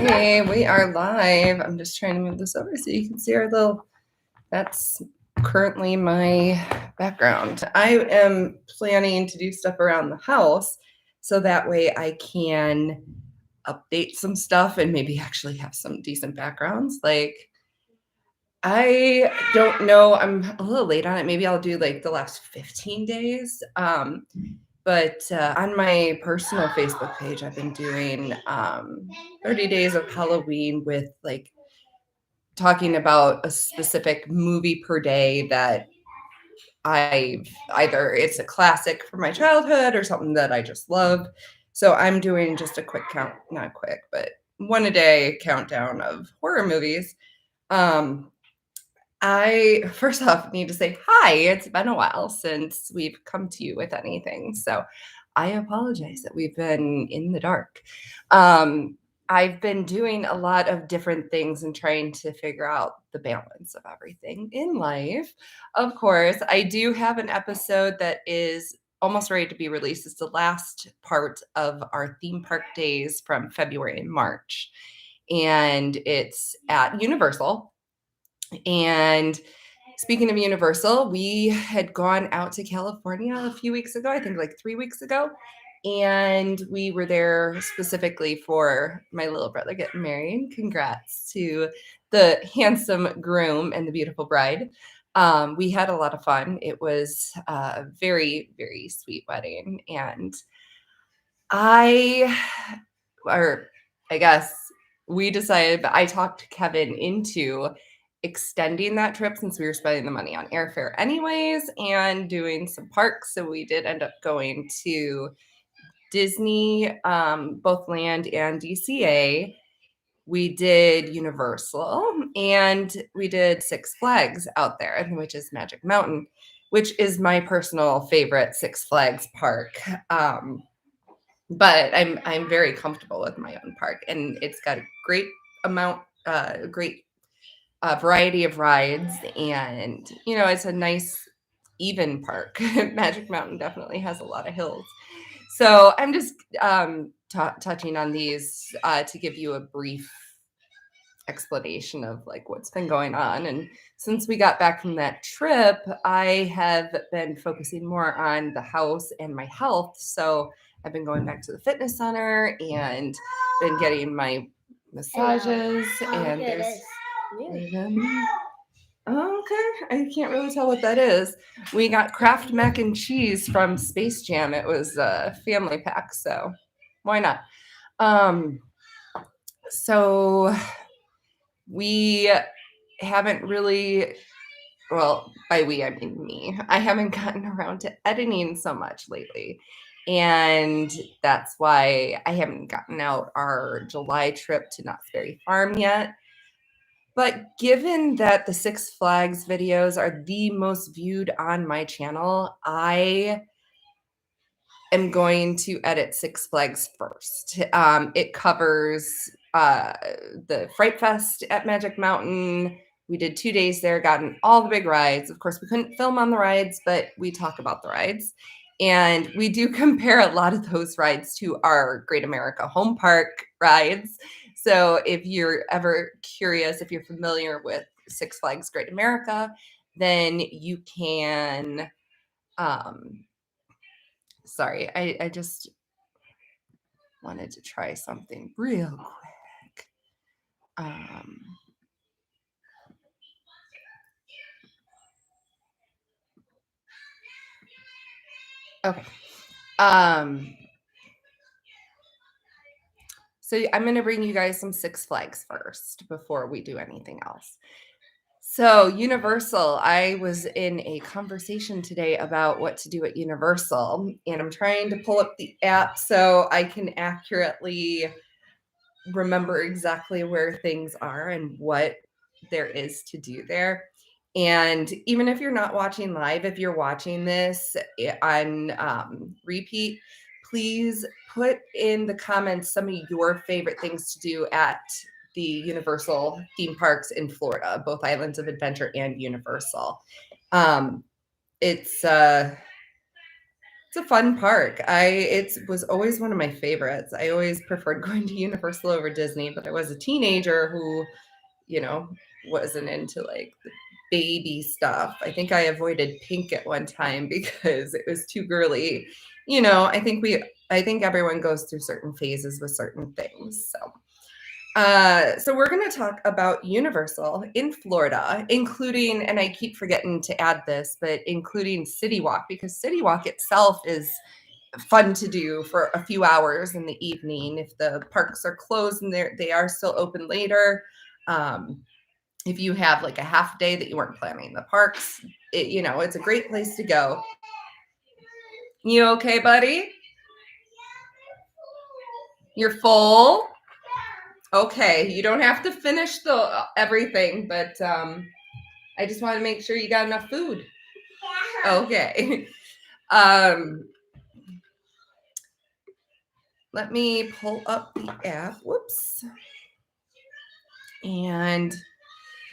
Okay, we are live. I'm just trying to move this over so you can see our little, that's currently my background. I am planning to do stuff around the house so that way I can update some stuff and maybe actually have some decent backgrounds. Like, I don't know, I'm a little late on it. Maybe I'll do like the last 15 days. But on my personal Facebook page, I've been doing 30 days of Halloween with like talking about a specific movie per day that I've either it's a classic from my childhood or something that I just love. So I'm doing just a quick count, not quick, but one a day countdown of horror movies. I first off need to say hi. It's been a while since we've come to you with anything. So I apologize that we've been in the dark. I've been doing a lot of different things and trying to figure out the balance of everything in life. Of course, I do have an episode that is almost ready to be released. It's the last part of our theme park days from February and March. And it's at Universal. And speaking of Universal, we had gone out to California a few weeks ago, I think like 3 weeks ago. And we were there specifically for my little brother getting married. Congrats to the handsome groom and the beautiful bride. We had a lot of fun. It was a very, very sweet wedding. And I guess we decided, but I talked Kevin into extending that trip since we were spending the money on airfare anyways and doing some parks. So we did end up going to Disney, both Land and DCA. We did Universal and we did Six Flags out there, which is Magic Mountain, which is my personal favorite Six Flags park. But I'm very comfortable with my own park, and it's got a great variety of rides, and it's a nice even park. Magic Mountain definitely has a lot of hills, so I'm just touching on these to give you a brief explanation of like what's been going on. And since we got back from that trip, I have been focusing more on the house and my health. So I've been going back to the fitness center and been getting my massages. And there's okay, I can't really tell what that is. We got Kraft mac and cheese from Space Jam. It was a family pack, so why not? So we haven't really, well, by we, I mean me. I haven't gotten around to editing so much lately. And that's why I haven't gotten out our July trip to Knott's Berry Farm yet. But given that the Six Flags videos are the most viewed on my channel, I am going to edit Six Flags first. It covers the Fright Fest at Magic Mountain. We did 2 days there, gotten all the big rides. Of course, we couldn't film on the rides, but we talk about the rides. And we do compare a lot of those rides to our Great America Home Park rides. So if you're ever curious, if you're familiar with Six Flags Great America, then you can, sorry, I just wanted to try something real quick. Okay. So I'm going to bring you guys some Six Flags first before we do anything else. So Universal, I was in a conversation today about what to do at Universal, and I'm trying to pull up the app so I can accurately remember exactly where things are and what there is to do there. And even if you're not watching live, if you're watching this on repeat, please put in the comments some of your favorite things to do at the Universal theme parks in Florida, both Islands of Adventure and Universal. It's It's a fun park. It was always one of my favorites. I always preferred going to Universal over Disney, but I was a teenager who, wasn't into like the baby stuff. I think I avoided pink at one time because it was too girly. I think everyone goes through certain phases with certain things. So we're going to talk about Universal in Florida, including, and I keep forgetting to add this, but including City Walk, because City Walk itself is fun to do for a few hours in the evening. If the parks are closed and they are still open later, if you have like a half day that you weren't planning the parks, it's a great place to go. You okay, buddy? You're full? Okay, you don't have to finish everything, but I just want to make sure you got enough food. Okay. Let me pull up the app. Whoops. And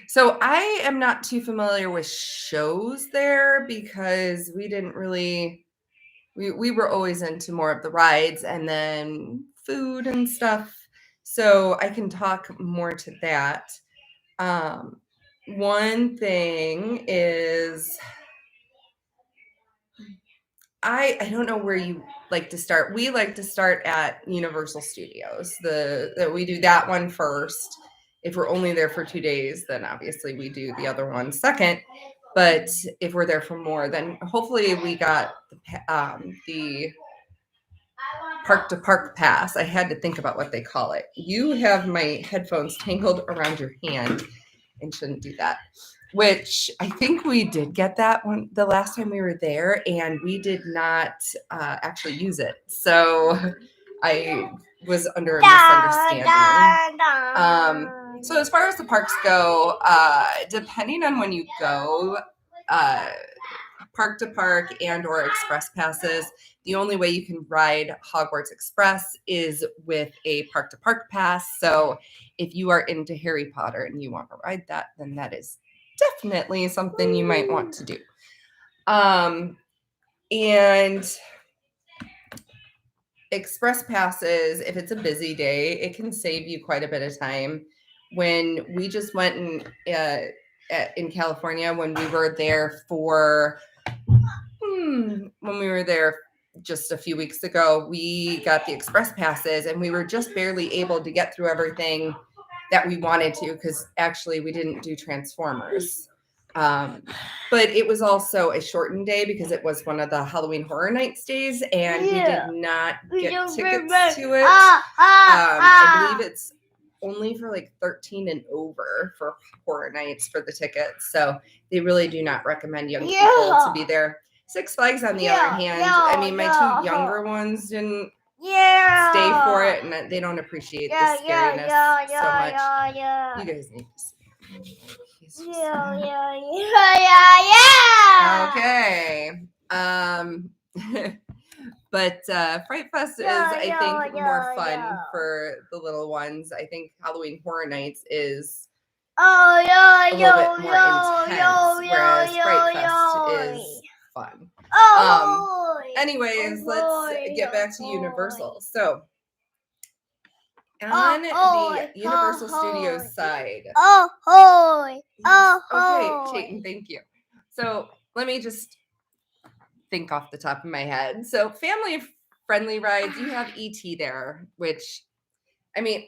so I am not too familiar with shows there because we didn't really, we were always into more of the rides and then food and stuff. So I can talk more to that. One thing is, I don't know where you like to start. We like to start at Universal Studios. We do that one first. If we're only there for 2 days, then obviously we do the other one second. But if we're there for more, then hopefully we got the park to park pass. I had to think about what they call it. You have my headphones tangled around your hand and shouldn't do that. Which I think we did get that one the last time we were there, and we did not actually use it. So I was under a misunderstanding. So as far as the parks go, depending on when you go, park to park and or express passes, the only way you can ride Hogwarts Express is with a park to park pass. So if you are into Harry Potter and you want to ride that, then that is definitely something you might want to do. And express passes, if it's a busy day, it can save you quite a bit of time. When we just went in California, when we were there just a few weeks ago, we got the express passes and we were just barely able to get through everything that we wanted to, because actually we didn't do Transformers. But it was also a shortened day because it was one of the Halloween Horror Nights days, and we did not get tickets to it. I believe it's only for like 13 and over for Horror Nights for the tickets. So they really do not recommend young people to be there. Six Flags, on the other hand, I mean, my two younger ones didn't stay for it, and they don't appreciate the scariness so much. You guys need to see. Okay. But Fright Fest is, I think, more fun for the little ones. I think Halloween Horror Nights is a little bit more intense, whereas Fright Fest is fun. Anyways, let's get back to Universal. So on the Universal Studios side. Okay, Chayton, thank you. So let me just think off the top of my head. So family-friendly rides, you have ET there, which, I mean,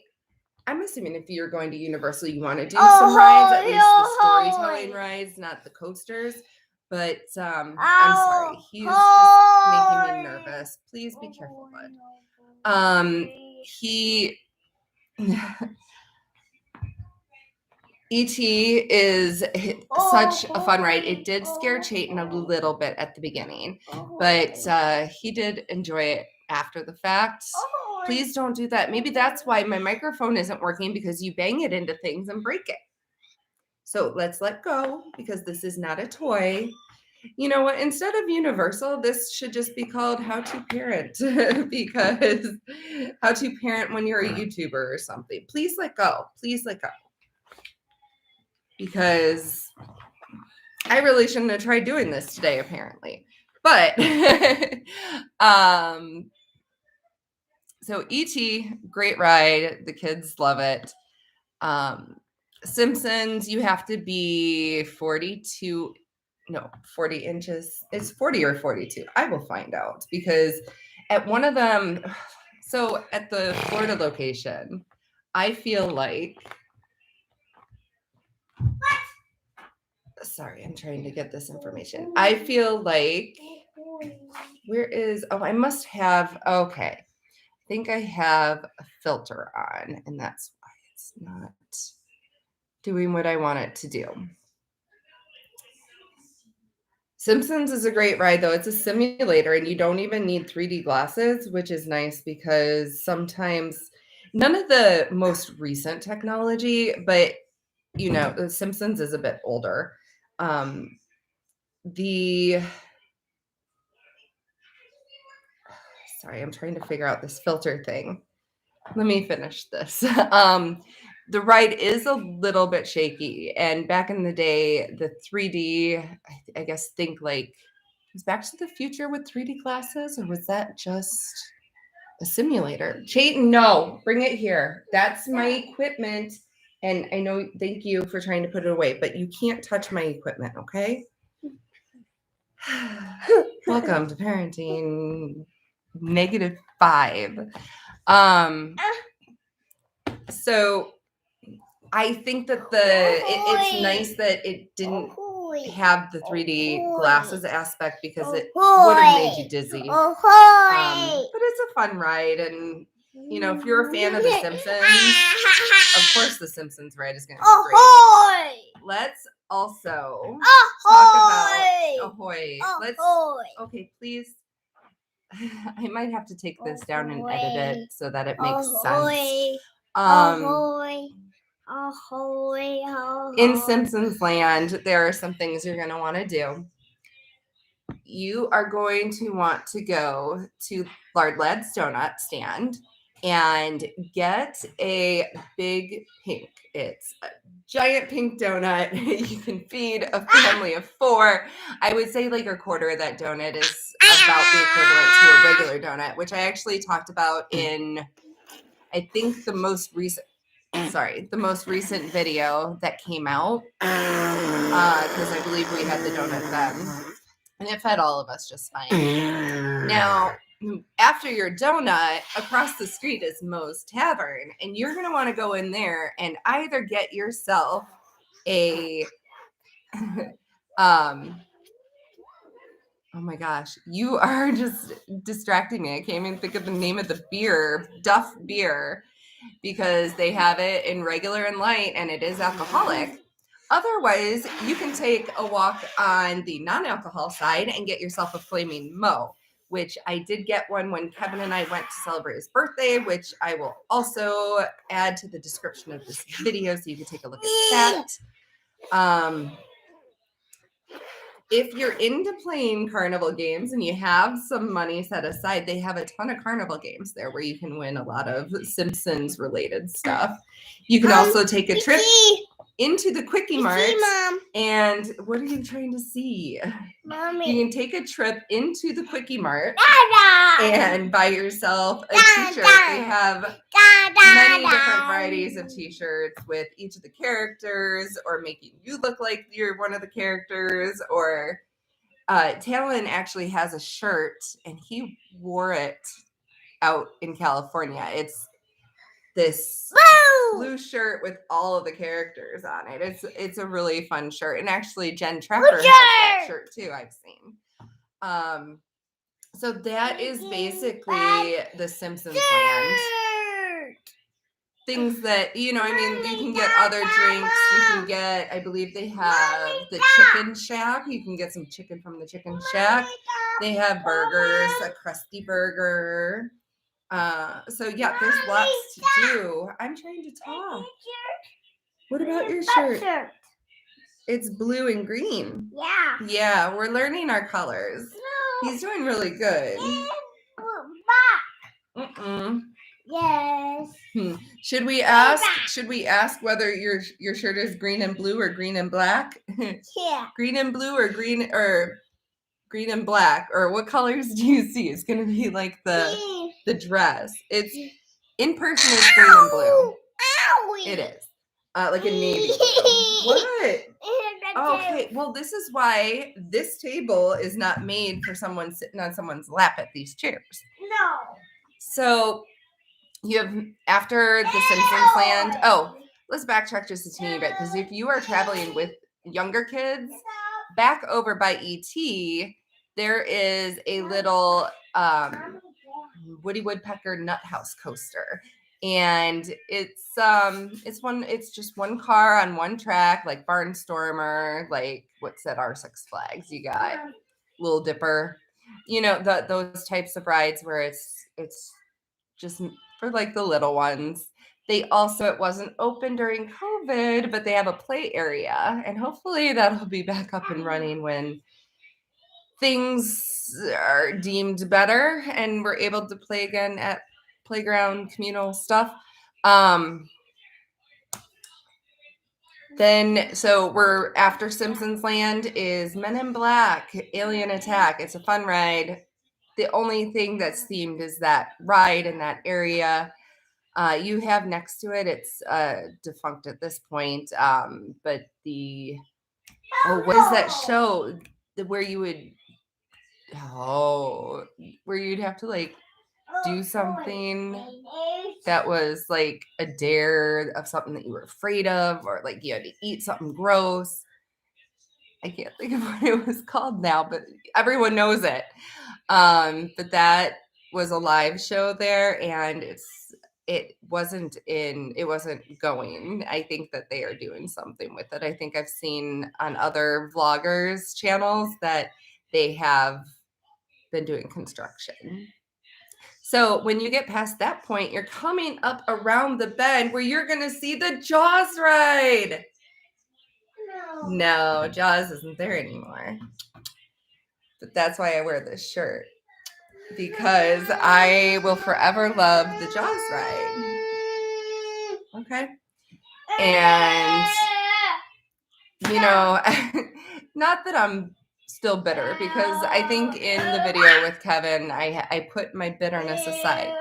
I'm assuming if you're going to Universal, you want to do some rides, at least the storytelling rides, not the coasters. But I'm sorry, he's just making me nervous. Please be careful, bud. E.T. is such a fun ride. It did scare Chayton a little bit at the beginning, but he did enjoy it after the fact. Please don't do that. Maybe that's why my microphone isn't working, because you bang it into things and break it. So let's let go, because this is not a toy. You know what? Instead of Universal, this should just be called How to Parent, because how to parent when you're a YouTuber or something. Please let go. Please let go. Because I really shouldn't have tried doing this today, apparently. But so E.T., great ride. The kids love it. Simpsons, you have to be 40 inches. It's 40 or 42. I will find out because at one of them, so at the Florida location, I feel like, sorry, I'm trying to get this information. I feel like, I must have, okay. I think I have a filter on, and that's why it's not doing what I want it to do. Simpsons is a great ride, though. It's a simulator, and you don't even need 3D glasses, which is nice because sometimes none of the most recent technology, but The Simpsons is a bit older. Sorry, I'm trying to figure out this filter thing. Let me finish this. The ride is a little bit shaky, and back in the day, the 3D, I guess, was Back to the Future with 3D glasses, or was that just a simulator? Chayton, no, bring it here. That's my equipment, and I know. Thank you for trying to put it away, but you can't touch my equipment, okay? Welcome to parenting -5. So I think that it's nice that it didn't have the 3D glasses aspect because it would have made you dizzy. But it's a fun ride, and if you're a fan of The Simpsons, of course The Simpsons ride is going to be great. Let's also talk about Ahoy. Okay, please. I might have to take this down and edit it so that it makes sense. In Simpsons Land, there are some things you're going to want to do. You are going to want to go to Lard Lad's donut stand and get a big pink. It's a giant pink donut. You can feed a family of 4. I would say like a quarter of that donut is about the equivalent to a regular donut, which I actually talked about in, I think, the most recent video that came out, because I believe we had the donut then, and it fed all of us just fine. Now, after your donut, across the street is Moe's Tavern, and you're going to want to go in there and either get yourself a oh my gosh, you are just distracting me. I can't even think of the name of the beer, Duff beer, because they have it in regular and light, and it is alcoholic. Otherwise, you can take a walk on the non-alcohol side and get yourself a Flaming Moe, which I did get one when Kevin and I went to celebrate his birthday, which I will also add to the description of this video so you can take a look at that. If you're into playing carnival games and you have some money set aside, they have a ton of carnival games there where you can win a lot of Simpsons related stuff. You can also take a trip into the Quickie Mart. And what are you trying to see? Mommy. You can take a trip into the Quickie Mart and buy yourself a t-shirt. They have many different varieties of t-shirts with each of the characters, or making you look like you're one of the characters, or Talon actually has a shirt and he wore it out in California. It's this blue shirt with all of the characters on it. It's a really fun shirt, and actually Jen Trapper has that shirt too, I've seen. So that is basically the Simpsons Land. Things that, you can get other drinks. You can get, I believe they have the Chicken Shack. You can get some chicken from the Chicken Shack. They have burgers, a crusty burger. So yeah, there's lots to do. I'm trying to talk. What about your shirt? It's blue and green. Yeah. Yeah, we're learning our colors. No. He's doing really good. Yes. Should we ask whether your shirt is green and blue or green and black? Yeah. Green and blue or green or green and black, or what colors do you see? It's gonna be like the dress. It's in person. It's green and blue. It is like a navy blue. What? Okay, well, this is why this table is not made for someone sitting on someone's lap at these chairs. No. So you have after the Simpsons land. Oh, let's backtrack just a teeny bit, because if you are traveling with younger kids, back over by ET, there is a little Woody Woodpecker Nut House coaster. And it's just one car on one track, like Barnstormer, like what's at our Six Flags? You got Little Dipper, those types of rides where it's just for like the little ones. They also, it wasn't open during COVID, but they have a play area, and hopefully that'll be back up and running when things are deemed better and we're able to play again at playground communal stuff. Then, so we're after Simpsons Land is Men in Black, Alien Attack. It's a fun ride. The only thing that's themed is that ride in that area. You have next to it, it's defunct at this point. But what is that show where you would, where you'd have to like do something that was like a dare of something that you were afraid of, or like you had to eat something gross. I can't think of what it was called now, but everyone knows it. But that was a live show there, and it wasn't going. I think that they are doing something with it. I think I've seen on other vloggers channels that they have been doing construction. So when you get past that point, you're coming up around the bend where you're going to see the Jaws ride. No, Jaws isn't there anymore. But that's why I wear this shirt, because I will forever love the Jaws ride. Okay. And, not that I'm still bitter, because I think in the video with Kevin, I put my bitterness aside.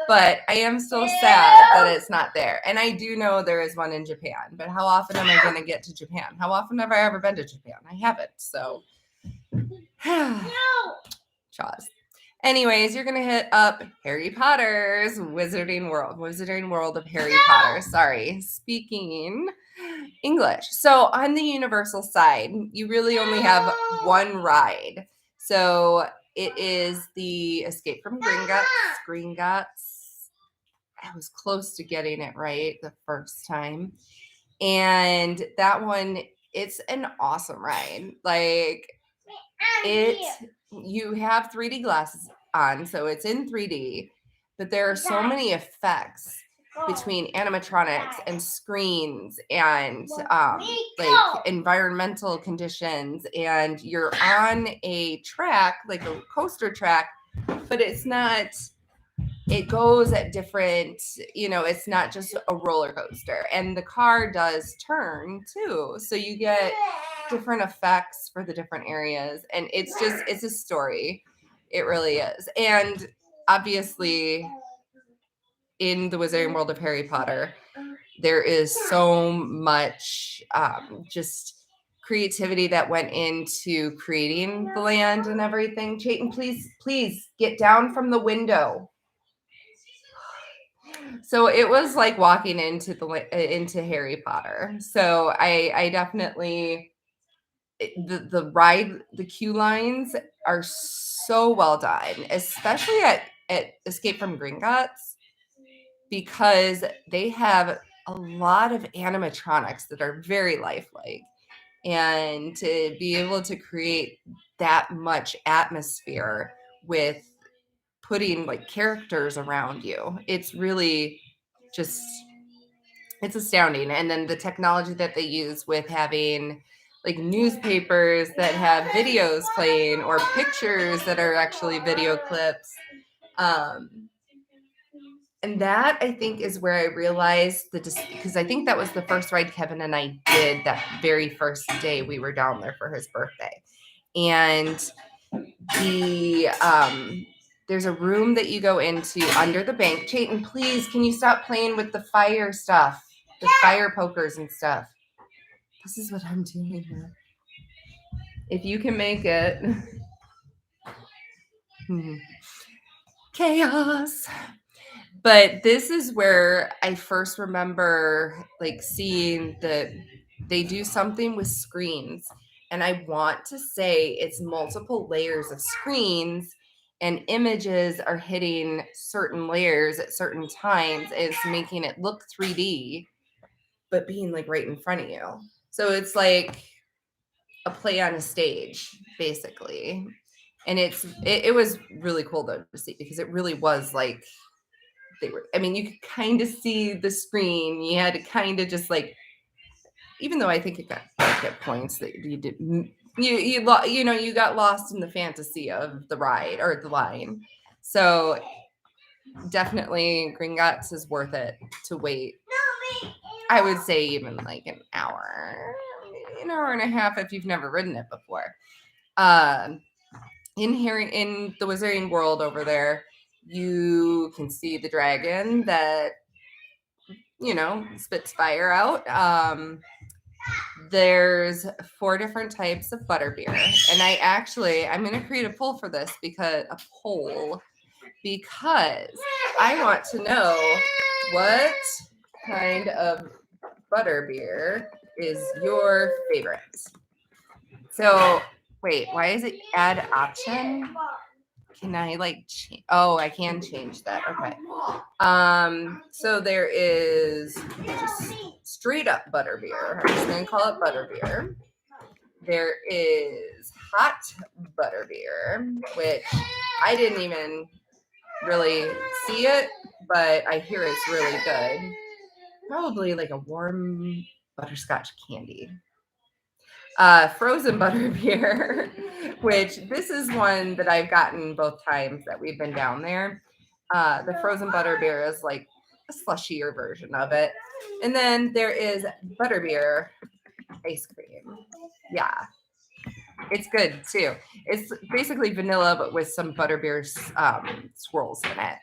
But I am still sad that it's not there. And I do know there is one in Japan. But how often am I going to get to Japan? How often have I ever been to Japan? I haven't. So, Jaws. Anyways, you're going to hit up Harry Potter's Wizarding World of Harry Potter. Sorry, speaking English. So on the Universal side, you really only have one ride. So it is the Escape from Gringotts. I was close to getting it right the first time. And that one, it's an awesome ride. Like, you have 3D glasses on, so it's in 3D, but there are so many effects between animatronics and screens and like environmental conditions, and you're on a track, like a coaster track, but it goes at different, it's not just a roller coaster, and the car does turn too, so you get different effects for the different areas, and it's a story. It really is. And obviously in the Wizarding World of Harry Potter, there is so much just creativity that went into creating the land and everything. Chayton, please get down from the window. So it was like walking into Harry Potter. So I definitely, the ride, the queue lines are so well done, especially at Escape from Gringotts, because they have a lot of animatronics that are very lifelike, and to be able to create that much atmosphere with putting like characters around you, it's really just, it's astounding. And then the technology that they use with having like newspapers that have videos playing, or pictures that are actually video clips. And that, I think, is where I realized because I think that was the first ride Kevin and I did that very first day we were down there for his birthday. And there's a room that you go into under the bank. Chayton, please, can you stop playing with the fire stuff, the fire pokers and stuff? This is what I'm doing here. If you can make it. Chaos. But this is where I first remember like seeing that they do something with screens. And I want to say it's multiple layers of screens and images are hitting certain layers at certain times. It's making it look 3D, but being like right in front of you. So it's like a play on a stage, basically. And it was really cool though to see because it really was like they were. I mean, you could kind of see the screen. You had to kind of just like, even though I think it got like at points that you didn't. You got lost in the fantasy of the ride or the line. So definitely Gringotts is worth it to wait. I would say even like an hour and a half if you've never ridden it before. In the Wizarding World over there, you can see the dragon that spits fire out. There's 4 different types of butterbeer, and I'm going to create a poll for this because I want to know what kind of butterbeer is your favorite. So wait, why is it add option? Can I change? Oh, I can change that. Okay. So there is just straight up butterbeer. I'm just going to call it butterbeer. There is hot butterbeer, which I didn't even really see it, but I hear it's really good. Probably like a warm butterscotch candy. Frozen butterbeer, which this is one that I've gotten both times that we've been down there. The frozen butterbeer is like a slushier version of it. And then there is butterbeer ice cream. Yeah, it's good too. It's basically vanilla, but with some butterbeer swirls in it.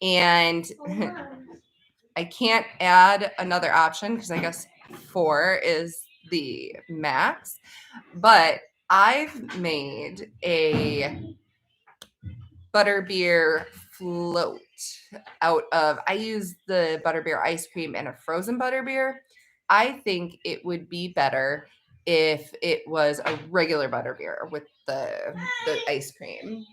And I can't add another option because I guess 4 is the max, but I've made a butterbeer float I use the butterbeer ice cream and a frozen butterbeer. I think it would be better if it was a regular butterbeer with the ice cream.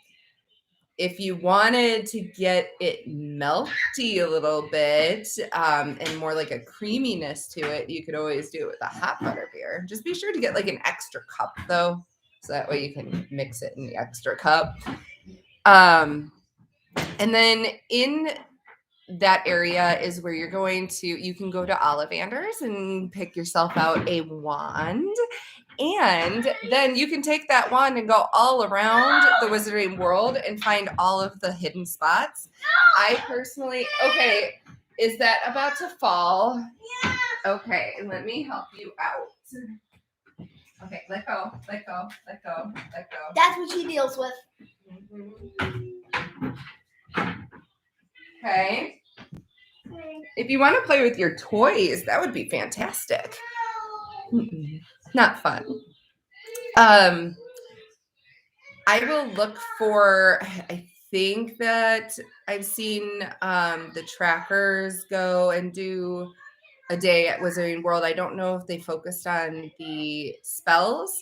If you wanted to get it melty a little bit and more like a creaminess to it, you could always do it with a hot butterbeer. Just be sure to get like an extra cup though, so that way you can mix it in the extra cup. And then in that area is where you can go to Ollivanders and pick yourself out a wand. And then you can take that wand and go all around the Wizarding World and find all of the hidden spots. I personally, okay, is that about to fall? Yeah. Okay, let me help you out. Okay, let go. That's what she deals with. Okay. If you want to play with your toys, that would be fantastic. Not fun. I will look for, I think that I've seen the trackers go and do a day at Wizarding World. I don't know if they focused on the spells.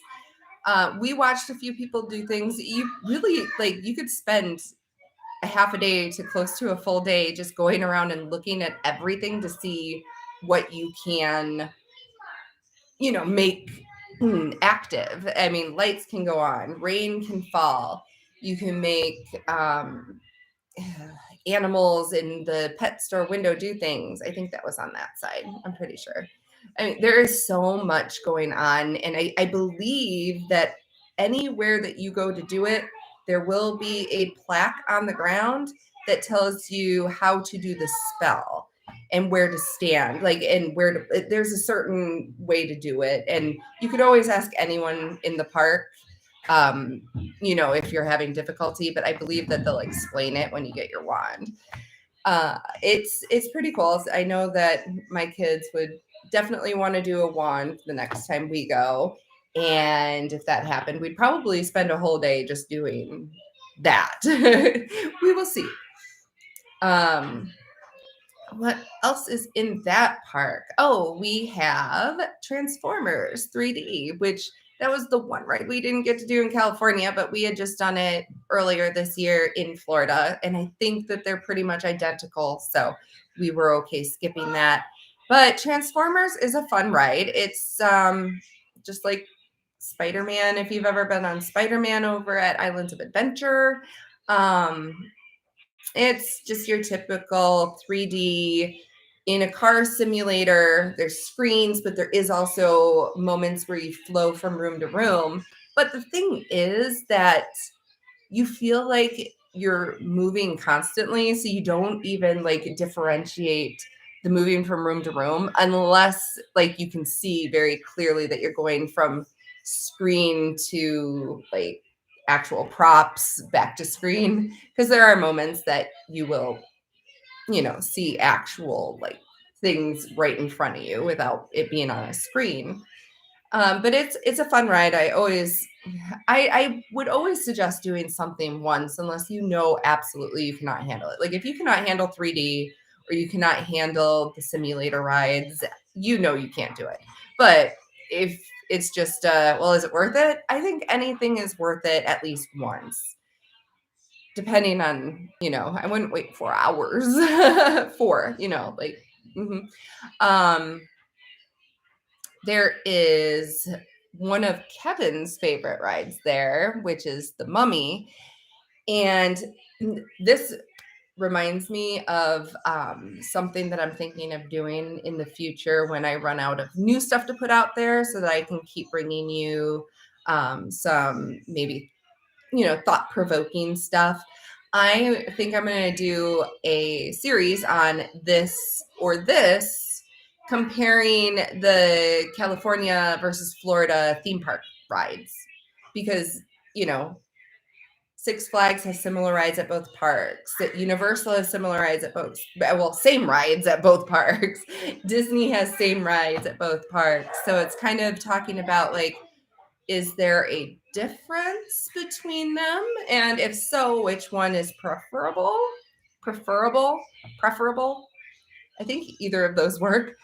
We watched a few people do things. You really, you could spend a half a day to close to a full day just going around and looking at everything to see what you can, make active. I mean, lights can go on, rain can fall. You can make animals in the pet store window do things. I think that was on that side. I'm pretty sure. I mean, there is so much going on. And I believe that anywhere that you go to do it, there will be a plaque on the ground that tells you how to do the spell and where to stand, there's a certain way to do it. And you could always ask anyone in the park. if you're having difficulty, but I believe that they'll explain it when you get your wand. It's pretty cool. I know that my kids would definitely want to do a wand the next time we go. And if that happened, we'd probably spend a whole day just doing that. We will see. What else is in that park? Oh, we have Transformers 3D, which that was the one ride we didn't get to do in California, but we had just done it earlier this year in Florida. And I think that they're pretty much identical. So we were okay skipping that. But Transformers is a fun ride. It's just like Spider-Man, if you've ever been on Spider-Man over at Islands of Adventure. It's just your typical 3D in a car simulator. There's screens, but there is also moments where you flow from room to room. But the thing is that you feel like you're moving constantly, so you don't even like differentiate the moving from room to room unless like you can see very clearly that you're going from screen to like actual props back to screen, because there are moments that you will see actual like things right in front of you without it being on a screen. But it's a fun ride. I would always suggest doing something once unless absolutely you cannot handle it. Like if you cannot handle 3D or you cannot handle the simulator rides, you can't do it. But if it's just is it worth it? I think anything is worth it at least once. Depending on, I wouldn't wait 4 hours for, like there is one of Kevin's favorite rides there, which is the Mummy. And this reminds me of something that I'm thinking of doing in the future when I run out of new stuff to put out there, so that I can keep bringing you some maybe, thought-provoking stuff. I think I'm going to do a series on this or this, comparing the California versus Florida theme park rides, because, Six Flags has similar rides at both parks. Universal has similar rides at both, same rides at both parks. Disney has same rides at both parks. So it's kind of talking about like, is there a difference between them? And if so, which one is preferable? I think either of those work.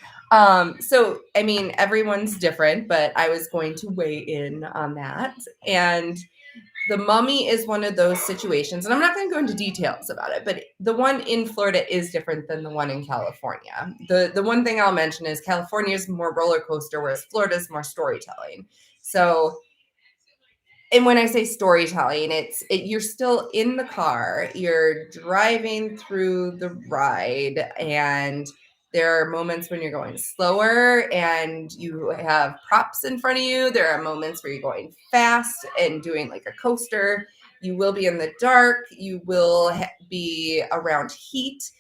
So, I mean, everyone's different, but I was going to weigh in on that. And the Mummy is one of those situations, and I'm not going to go into details about it, but the one in Florida is different than the one in California. The one thing I'll mention is California is more roller coaster, whereas Florida is more storytelling. So, and when I say storytelling, you're still in the car, you're driving through the ride, and there are moments when you're going slower and you have props in front of you. There are moments where you're going fast and doing like a coaster. You will be in the dark. You will be around heat.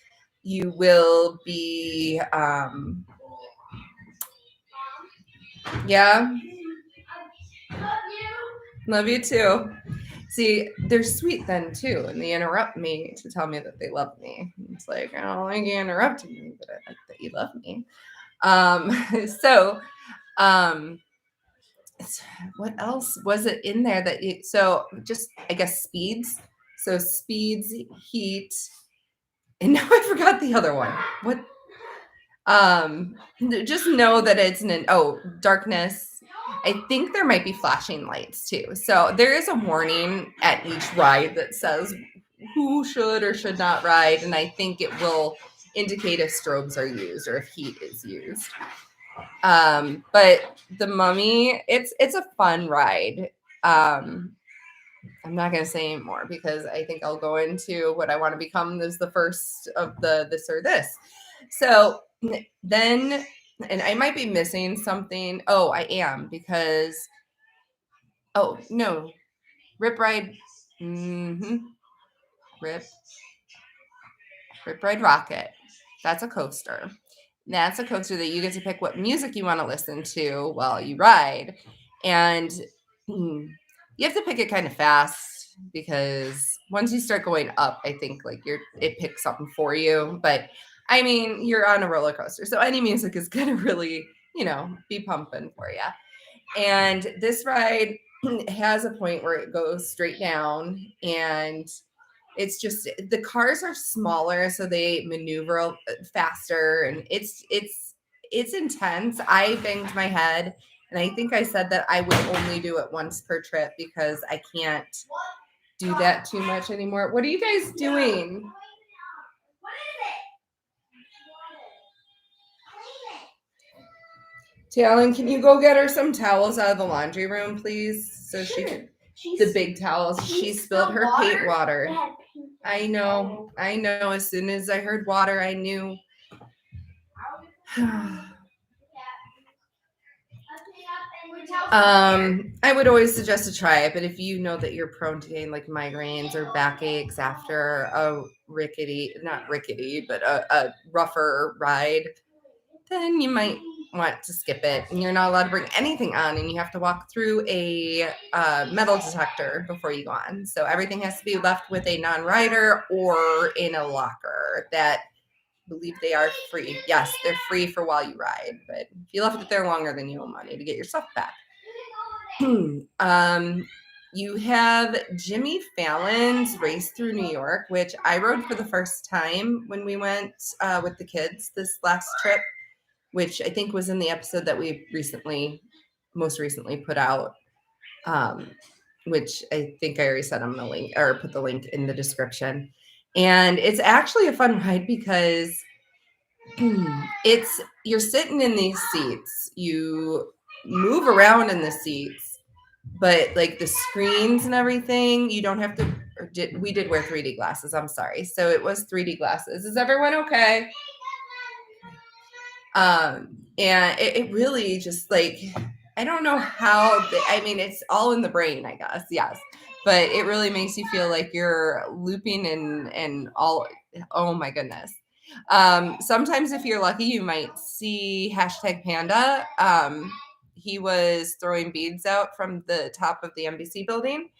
You will be, yeah. Love you too. See, they're sweet then too, and they interrupt me to tell me that they love me. It's like, I don't like you interrupting me, but I like that you love me. What else was it in there that you? So just I guess speeds. So speeds, heat, and now I forgot the other one. What? Just know that it's darkness. I think there might be flashing lights too. So there is a warning at each ride that says who should or should not ride, and I think it will indicate if strobes are used or if heat is used. But the Mummy, it's a fun ride. I'm not going to say anymore because I think I'll go into what I want to become as the first of the this or this. So then, and I might be missing something. Oh, I am, because, oh, no, Rip Ride, Rip Ride Rocket. That's a coaster. That's a coaster that you get to pick what music you want to listen to while you ride. And You have to pick it kind of fast because once you start going up, I think like it picks something for you. But I mean, you're on a roller coaster, so any music is gonna really, be pumping for you. And this ride has a point where it goes straight down, and it's just the cars are smaller, so they maneuver faster, and it's intense. I banged my head, and I think I said that I would only do it once per trip because I can't do that too much anymore. What are you guys doing? Talon, can you go get her some towels out of the laundry room, please? So she can. The big towels. She spilled her paint water. I know. As soon as I heard water, I knew. I would always suggest to try it, but if you know that you're prone to getting like migraines or backaches after a not rickety, but a rougher ride, then you might want to skip it. And you're not allowed to bring anything on, and you have to walk through a metal detector before you go on. So everything has to be left with a non-rider or in a locker that I believe they are free. Yes, they're free for while you ride, but if you left it there longer, then you owe money to get your stuff back. You have Jimmy Fallon's Race Through New York, which I rode for the first time when we went with the kids this last trip, which I think was in the episode that we most recently put out, which I think I already said I'm going to link or put the link in the description. And it's actually a fun ride because you're sitting in these seats, you move around in the seats, but like the screens and everything, you don't have to. We did wear 3D glasses. I'm sorry. So it was 3D glasses. Is everyone okay? And it really just like, I don't know how. It's all in the brain, I guess. Yes, but it really makes you feel like you're looping and all. Oh my goodness. Sometimes if you're lucky, you might see #Panda. He was throwing beads out from the top of the NBC building.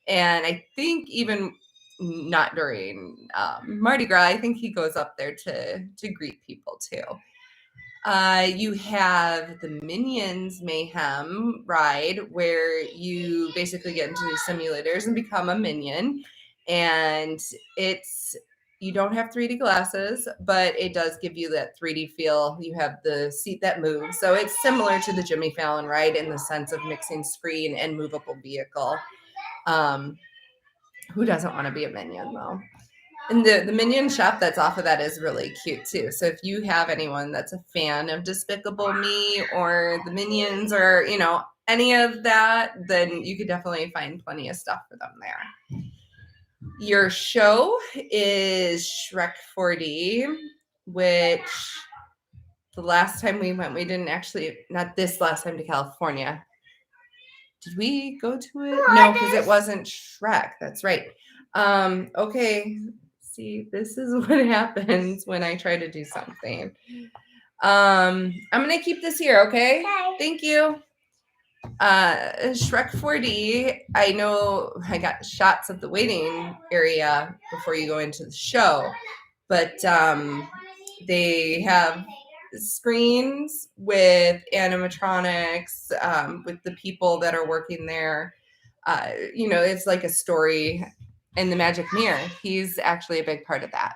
And I think even not during Mardi Gras, I think he goes up there to greet people too. You have the Minions Mayhem ride where you basically get into these simulators and become a minion. And you don't have 3D glasses, but it does give you that 3D feel. You have the seat that moves. So it's similar to the Jimmy Fallon ride in the sense of mixing screen and movable vehicle. Who doesn't want to be a minion though? And the minion shop that's off of that is really cute too. So if you have anyone that's a fan of Despicable Me or the Minions or, any of that, then you could definitely find plenty of stuff for them there. Your show is Shrek 4D, which the last time we went, we didn't actually, not this last time to California. Did we go to it? No, because it wasn't Shrek. That's right. Okay. See, this is what happens when I try to do something. I'm going to keep this here, okay? Okay. Thank you. Shrek 4D, I know I got shots of the waiting area before you go into the show, but they have screens with animatronics, with the people that are working there. It's like a story. And the Magic Mirror, he's actually a big part of that.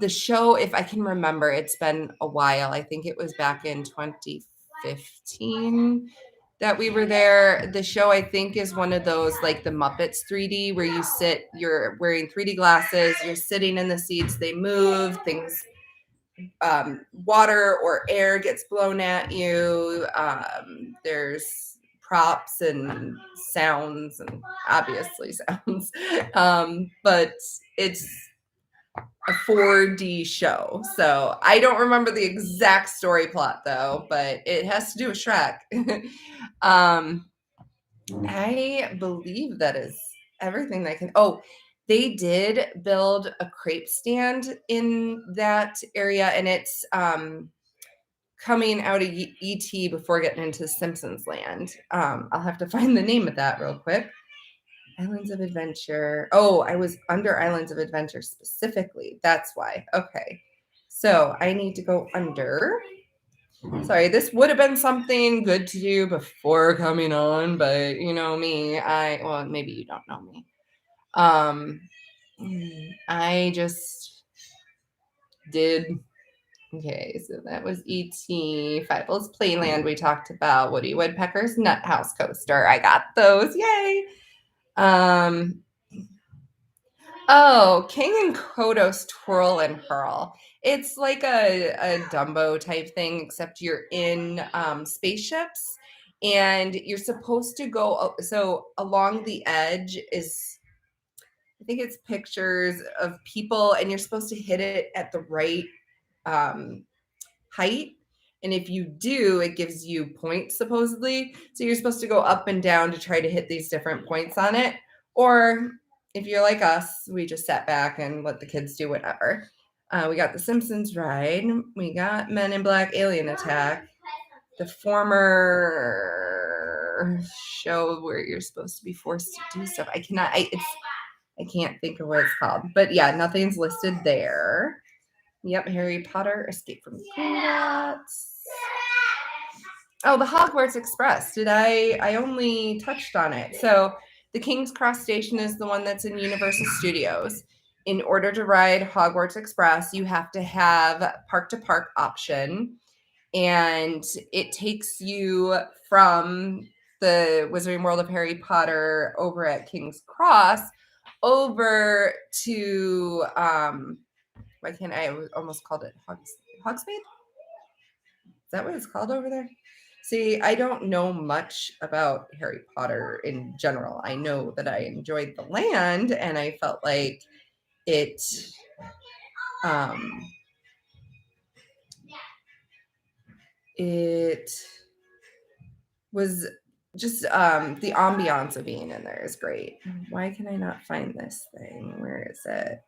The show, if I can remember, it's been a while. I think it was back in 2015 that we were there. The show, I think, is one of those like the Muppets 3D where you're wearing 3D glasses, you're sitting in the seats, they move, things, water or air gets blown at you. There's props and sounds and obviously sounds. But it's a 4D show. So I don't remember the exact story plot though, but it has to do with Shrek. I believe that is everything that I can. Oh, they did build a crepe stand in that area, and it's coming out of ET before getting into Simpsons Land. I'll have to find the name of that real quick. Islands of Adventure. Oh, I was under Islands of Adventure specifically. That's why. Okay. So I need to go under. Sorry, this would have been something good to do before coming on, but you know me. Well, maybe you don't know me. I just did. Okay, so that was E.T. Fievel's Playland we talked about. Woody Woodpecker's Nut House Coaster. I got those. Yay. Oh, King and Kodos Twirl and Hurl. It's like a Dumbo type thing, except you're in spaceships and you're supposed to go. So along the edge is, I think it's pictures of people, and you're supposed to hit it at the right height. And if you do, it gives you points supposedly. So you're supposed to go up and down to try to hit these different points on it. Or if you're like us, we just sat back and let the kids do whatever. We got the Simpsons ride. We got Men in Black Alien Attack. The former show where you're supposed to be forced to do stuff. I can't think of what it's called. But yeah, nothing's listed there. Yep, Harry Potter, Escape from Gringotts. Oh, the Hogwarts Express. I only touched on it. So the King's Cross Station is the one that's in Universal Studios. In order to ride Hogwarts Express, you have to have park-to-park option. And it takes you from the Wizarding World of Harry Potter over at King's Cross over to... why can't I almost called it Hogsmeade? Is that what it's called over there? See, I don't know much about Harry Potter in general. I know that I enjoyed the land and I felt like it was just the ambiance of being in there is great. Why can I not find this thing? Where is it?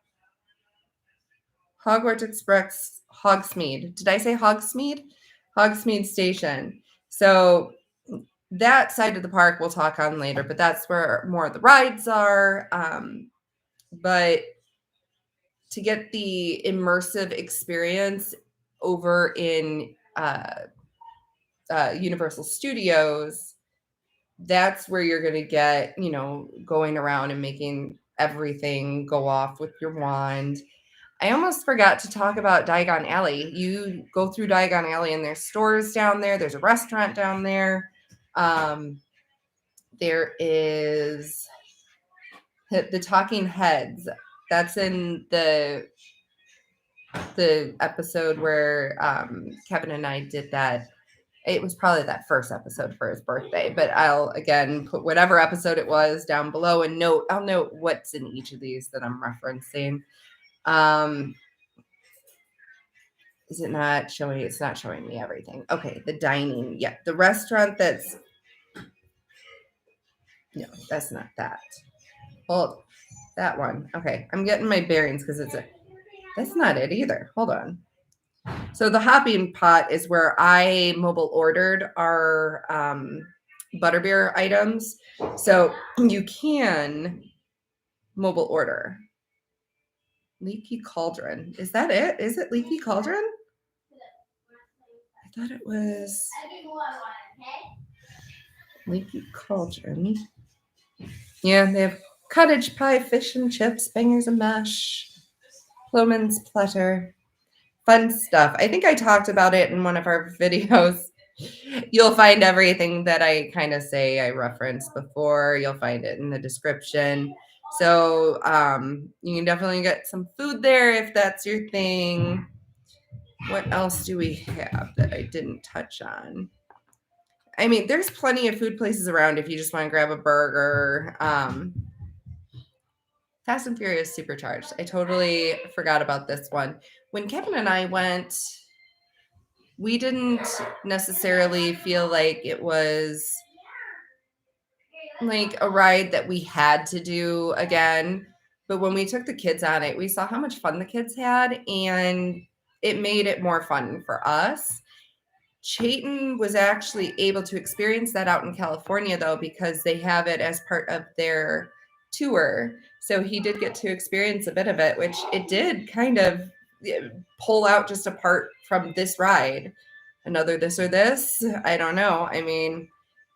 Hogwarts Express, Hogsmeade. Did I say Hogsmeade? Hogsmeade Station. So that side of the park we'll talk on later, but that's where more of the rides are. But to get the immersive experience over in Universal Studios, that's where you're going to get, going around and making everything go off with your wand. I almost forgot to talk about Diagon Alley. You go through Diagon Alley and there's stores down there. There's a restaurant down there. There is the Talking Heads. That's in the episode where Kevin and I did that. It was probably that first episode for his birthday, but I'll again put whatever episode it was down below and I'll note what's in each of these that I'm referencing. Is it not showing? It's not showing me everything. Okay, the dining. Yeah, the restaurant that's... No, that's not that. Hold, that one. Okay, I'm getting my bearings because that's not it either. Hold on. So the Hopping Pot is where I mobile ordered our butterbeer items. So you can mobile order. Leaky Cauldron. Is that it? Is it Leaky Cauldron? I thought it was Leaky Cauldron. Yeah, they have cottage pie, fish and chips, bangers and mash, Ploman's platter. Fun stuff. I think I talked about it in one of our videos. You'll find everything that I kind of say I referenced before. You'll find it in the description. So you can definitely get some food there if that's your thing. What else do we have that I didn't touch on? I mean, there's plenty of food places around if you just want to grab a burger. Fast and Furious Supercharged. I totally forgot about this one. When Kevin and I went, we didn't necessarily feel like it was like a ride that we had to do again. But when we took the kids on it, we saw how much fun the kids had, and it made it more fun for us. Chayton was actually able to experience that out in California, though, because they have it as part of their tour. So he did get to experience a bit of it, which it did kind of pull out just apart from this ride. Another this or this, I don't know. I mean,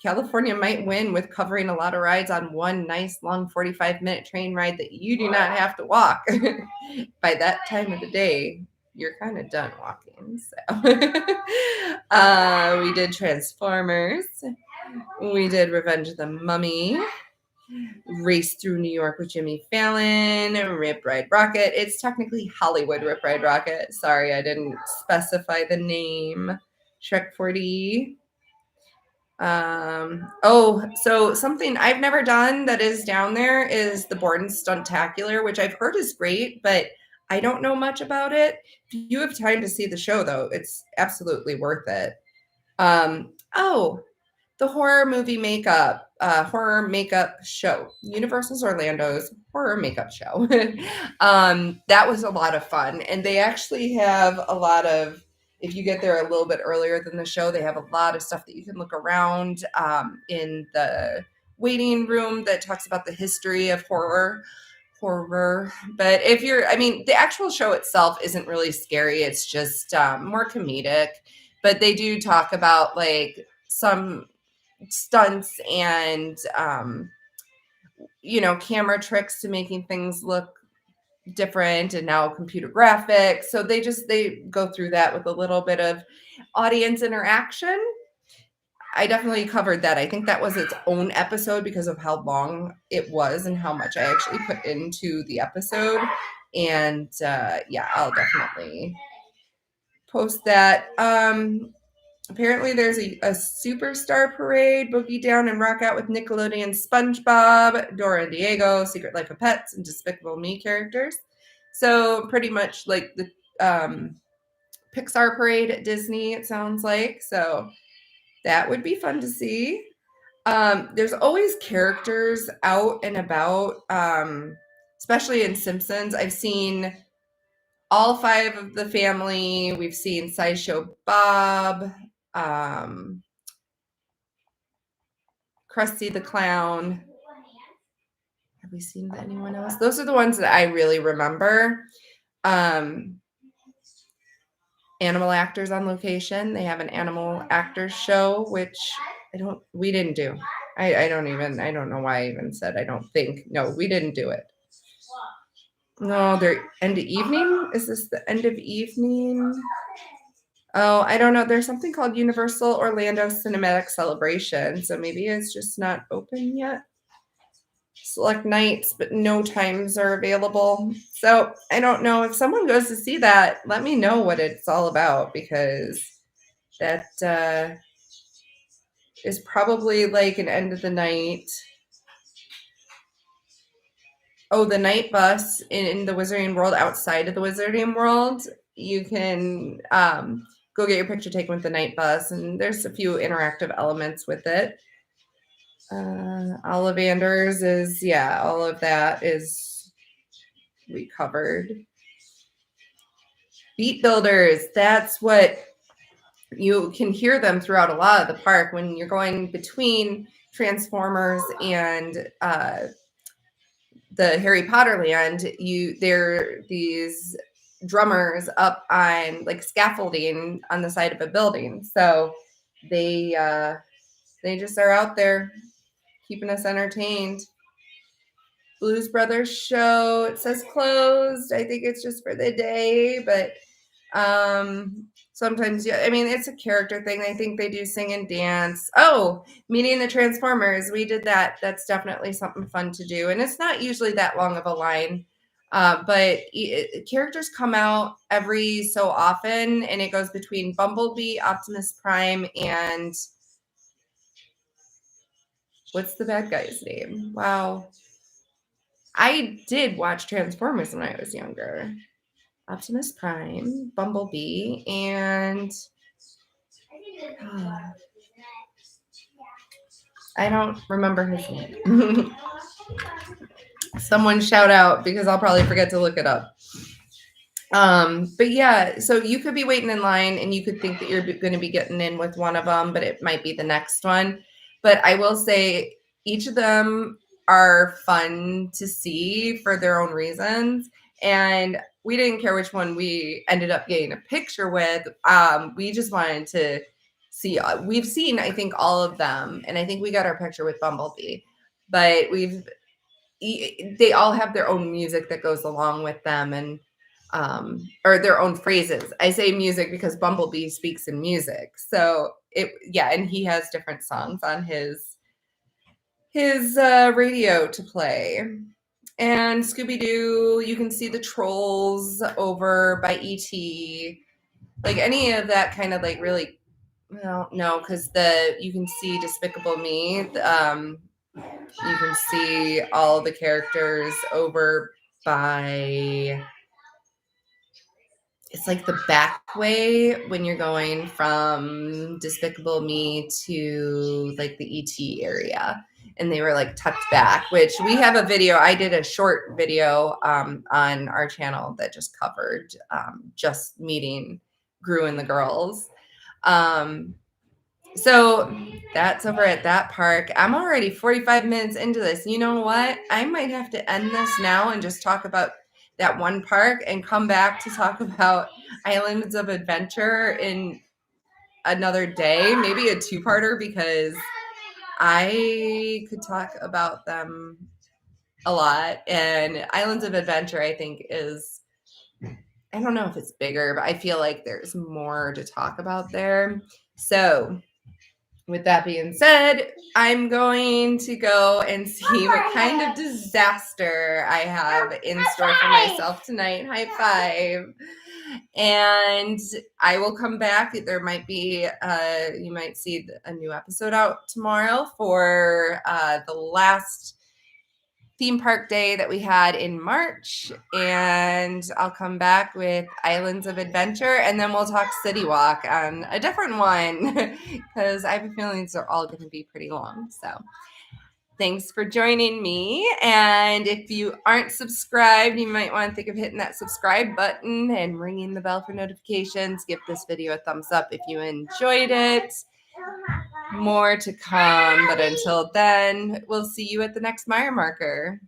California might win with covering a lot of rides on one nice long 45-minute train ride that you do not have to walk. By that time of the day, you're kind of done walking. So we did Transformers. We did Revenge of the Mummy. Race Through New York with Jimmy Fallon. Rip Ride Rocket. It's technically Hollywood Rip Ride Rocket. Sorry, I didn't specify the name. Shrek 4D. So something I've never done that is down there is the Borden Stuntacular, which I've heard is great, but I don't know much about it. If you have time to see the show, though, it's absolutely worth it. The horror makeup show, Universal's Orlando's horror makeup show. That was a lot of fun, and they actually have a lot of, if you get there a little bit earlier than the show, they have a lot of stuff that you can look around in the waiting room that talks about the history of horror. But the actual show itself isn't really scary. It's just more comedic, but they do talk about like some stunts and camera tricks to making things look different, and now computer graphics. So they go through that with a little bit of audience interaction. I definitely covered that. I think that was its own episode because of how long it was and how much I actually put into the episode. And I'll definitely post that. Apparently there's a superstar parade, boogie down and rock out with Nickelodeon, SpongeBob, Dora and Diego, Secret Life of Pets, and Despicable Me characters. So pretty much like the Pixar parade at Disney, it sounds like. So that would be fun to see. There's always characters out and about, especially in Simpsons. I've seen all 5 of the family. We've seen Sideshow Bob, Krusty the Clown. Have we seen anyone else? Those are the ones that I really remember. Animal actors on location. They have an animal actors show, which we didn't do. I don't know why I even said I don't think. No, we didn't do it. No, they're end of evening. Is this the end of evening? Oh, I don't know. There's something called Universal Orlando Cinematic Celebration. So maybe it's just not open yet. Select nights, but no times are available. So I don't know. If someone goes to see that, let me know what it's all about, because that is probably like an end of the night. Oh, the night bus in the Wizarding World, outside of the Wizarding World, you can go get your picture taken with the night bus, and there's a few interactive elements with it. Ollivanders is, all of that is we covered. Beat Builders, that's what you can hear them throughout a lot of the park when you're going between Transformers and the Harry Potter land. There are these drummers up on like scaffolding on the side of a building, so they just are out there keeping us entertained. Blues Brothers show, it says closed. I think it's just for the day, but sometimes, it's a character thing. I think they do sing and dance. Oh, meeting the Transformers, we did that. That's definitely something fun to do, and it's not usually that long of a line, but characters come out every so often, and it goes between Bumblebee, Optimus Prime, and what's the bad guy's name? Wow. I did watch Transformers when I was younger. Optimus Prime, Bumblebee, and I don't remember his name. Someone shout out, because I'll probably forget to look it up. But yeah, so you could be waiting in line and you could think that you're going to be getting in with one of them, but it might be the next one. But I will say each of them are fun to see for their own reasons. And we didn't care which one we ended up getting a picture with. We just wanted to see, we've seen, I think, all of them. And I think we got our picture with Bumblebee, but they all have their own music that goes along with them, and or their own phrases. I say music because Bumblebee speaks in music. So and he has different songs on his radio to play. And Scooby-Doo, you can see the trolls over by E.T. Like any of that kind of like really, well, no, because you can see Despicable Me. You can see all the characters over by, it's like the back way when you're going from Despicable Me to like the ET area. And they were like tucked back, which we have a video. I did a short video on our channel that just covered just meeting Gru and the girls. So that's over at that park. I'm already 45 minutes into this. You know what? I might have to end this now and just talk about that one park and come back to talk about Islands of Adventure in another day, maybe a two-parter, because I could talk about them a lot. And Islands of Adventure, I think, I don't know if it's bigger, but I feel like there's more to talk about there. So with that being said, I'm going to go and see what kind of disaster I have in store for myself tonight. High five. And I will come back. There might be, you might see a new episode out tomorrow for the last theme park day that we had in March, and I'll come back with Islands of Adventure, and then we'll talk City Walk on a different one because I have a feeling these are all going to be pretty long. So thanks for joining me, and if you aren't subscribed, you might want to think of hitting that subscribe button and ringing the bell for notifications. Give this video a thumbs up if you enjoyed it. More to come, but until then, we'll see you at the next Meyer marker.